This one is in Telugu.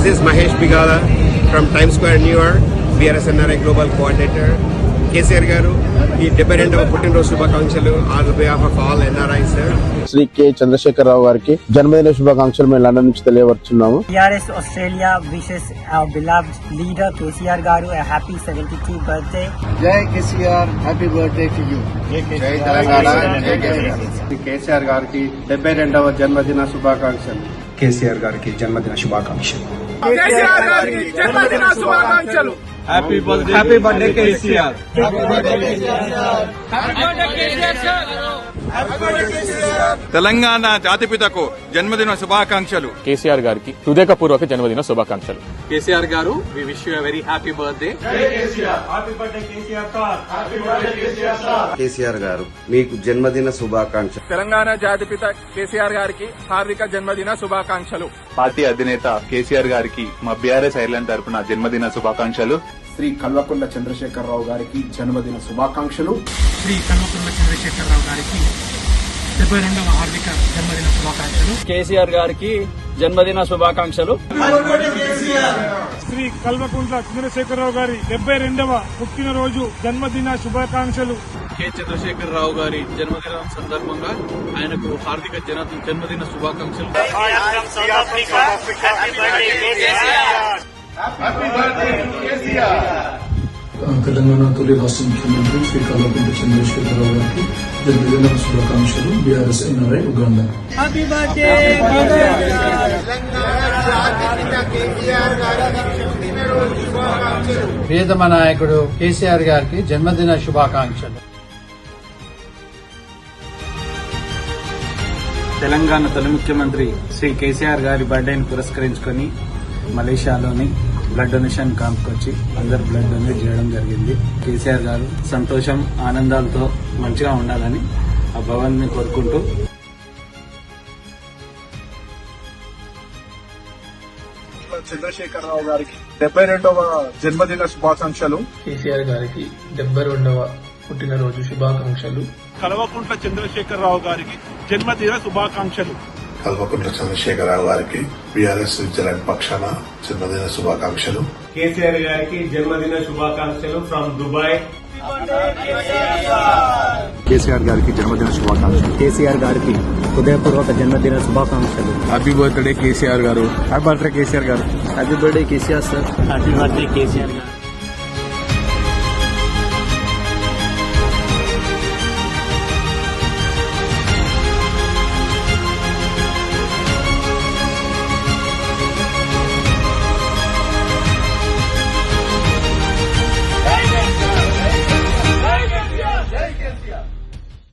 This is Mahesh Bigala from Times Square, New York, BRSNRI Global Coordinator. KCR గారు ఈ 72వ పుట్టినరోజు శుభాకాంక్షలు on behalf of all NRI sir. Shri K Chandrashekar Rao గారికి జన్మదిన శుభాకాంక్షలు మేము లండన్ నుంచి తెలియవచ్చున్నాము. TRS Australia wishes hour beloved leader KCR గారు a happy 72th birthday. జై KCR, happy birthday to you. జై తెలంగాణ, జై కేసీఆర్. కేసీఆర్ గారికి 72వ జన్మదిన శుభాకాంక్షలు. కేసీఆర్ గారికి జన్మదిన శుభాకాంక్షలు. కేసీఆర్ గారికి జన్మదిన శుభాకాంక్షలు. Happy birthday KCR. తెలంగాణ జాతిపితకు జన్మదిన శుభాకాంక్షలు. కేసీఆర్ గారికి హృదయపూర్వక జన్మదిన శుభాకాంక్షలు. కేసీఆర్ గారు we wish you very happy birthday. KCR గారు మీకు జన్మదిన శుభాకాంక్షలు. తెలంగాణ జాతిపిత కేసీఆర్ గారికి హార్దిక జన్మదిన శుభాకాంక్షలు. పార్టీ అధినేత కేసీఆర్ గారికి మా బీఆర్ఎస్ ఐర్లాండ్ తరపున జన్మదిన శుభాకాంక్షలు. శ్రీ కల్వకుంట్ల చంద్రశేఖరరావు గారికి జన్మదిన శుభాకాంక్షలు. శ్రీ కల్వకుంట్ల చంద్రశేఖరరావు గారికి 72వ హార్దిక జన్మదిన శుభాకాంక్షలు. కేసీఆర్ గారికి జన్మదిన శుభాకాంక్షలు. శ్రీ కల్వకుంట్ల చంద్రశేఖరరావు గారి 72వ పుట్టినరోజు జన్మదిన శుభాకాంక్షలు. కె చంద్రశేఖరరావు గారి జన్మదినం సందర్భంగా ఆయనకు హార్దిక జన్మదిన శుభాకాంక్షలు. తెలంగాణ తొలి రాష్ట్ర ముఖ్యమంత్రి శ్రీ కల్వకుంట్ల చంద్రశేఖరరావు గారికి జన్మదిన శుభాకాంక్షలు. BRS NRI Uganda. ప్రియతమ నాయకుడు కేసీఆర్ గారికి జన్మదిన శుభాకాంక్షలు. తెలంగాణ తొలి ముఖ్యమంత్రి శ్రీ కేసీఆర్ గారి బర్త్డేని పురస్కరించుకొని మలేషియాలోని బ్లడ్ డొనేషన్ క్యాంప్కి వచ్చి అందరు బ్లడ్ డొనేట్ చేయడం జరిగింది. కేసీఆర్ గారు సంతోషం ఆనందాలతో మంచిగా ఉండాలని ఆ భవన్ ని కోరుకుంటూ చంద్రశేఖరరావు గారికి 72వ జన్మదిన శుభాకాంక్షలు. కేసీఆర్ గారికి 72వ పుట్టినరోజు శుభాకాంక్షలు. కల్వకుంట్ల చంద్రశేఖరరావు గారికి జన్మదిన శుభాకాంక్షలు. కల్వకుంట్ల చంద్రశేఖరరావు గారికి బీఆర్ఎస్ స్విట్జర్లాండ్ పక్షాన జన్మదిన శుభాకాంక్షలు. కేసీఆర్ గారికి జన్మదిన శుభాకాంక్షలు ఫ్రమ్ దుబాయ్. కేసీఆర్ గారికి జన్మదిన శుభాకాంక్షలు. కేసీఆర్ గారికి హృదయపూర్వక జన్మదిన శుభాకాంక్షలు. హ్యాపీ బర్త్డే కేసీఆర్ గారు. హ్యాపీ బర్త్డే కేసీఆర్ గారు. Happy birthday KCR sir. Happy birthday KCR గారు.